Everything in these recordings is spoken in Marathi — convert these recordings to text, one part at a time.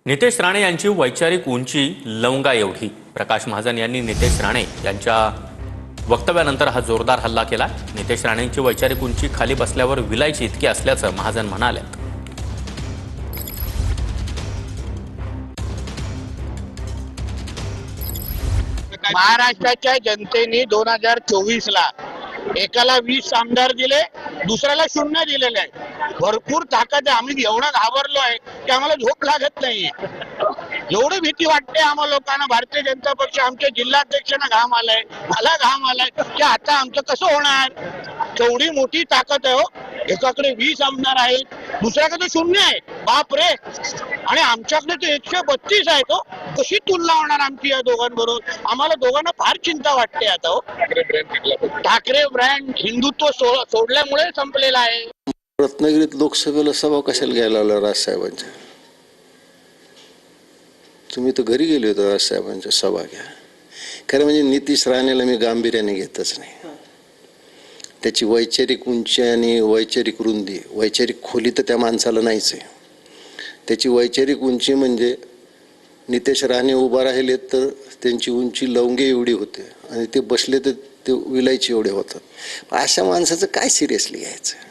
नितेश राणे यांची वैचारिक उंची लवंगा एवढी. प्रकाश महाजन यांनी नितेश राणे यांच्या वक्तव्यानंतर हा जोरदार हल्ला केला. नितेश राणेंची वैचारिक उंची खाली बसल्यावर विलायची इतकी असल्याचं महाजन म्हणाले. महाराष्ट्राच्या जनतेने 2024 ला एकाला 20 आमदार दिले, दुसऱ्याला 0 दिलेले आहे. भरपूर ताकद आहे. आम्ही एवढं घाबरलो आहे की आम्हाला झोप लागत नाहीये. एवढी भीती वाटते आम्हा लोकांना. भारतीय जनता पक्ष आमच्या जिल्हाध्यक्षांना घाम आलाय, मला घाम आलाय की आता आमचं कसं होणार. केवढी मोठी ताकद आहे हो. एकाकडे 20 आमदार आहेत, दुसऱ्याकडे 0 आहे. बाप रे. आणि आमच्याकडे तर 132 आहे. तो कशी तुलना होणार आमची या दोघांबरोबर. आम्हाला दोघांना फार चिंता वाटते आता हो. ठाकरे ब्रँड हिंदुत्व सोडल्यामुळे संपलेला आहे. रत्नागिरीत लोकसभेला सभा कशाला घ्यायला लावला राजसाहेबांच्या? तुम्ही तर घरी गेले होते राजसाहेबांच्या सभा घ्या. खरं म्हणजे नितीश राणेला मी गांभीर्याने घेतच नाही. त्याची वैचारिक उंची आणि वैचारिक रुंदी, वैचारिक खोली तर त्या माणसाला नाहीच आहे. त्याची वैचारिक उंची म्हणजे नितेश राणे उभा राहिले तर त्यांची उंची लवंगे एवढी होते आणि ते बसले तर ते विलायची एवढे होतात. अशा माणसाचं काय सिरियसली घ्यायचं?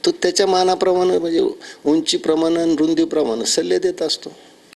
तो त्याच्या मानाप्रमाणे म्हणजे उंचीप्रमाणे रुंदीप्रमाणे सल्ले देत असतो.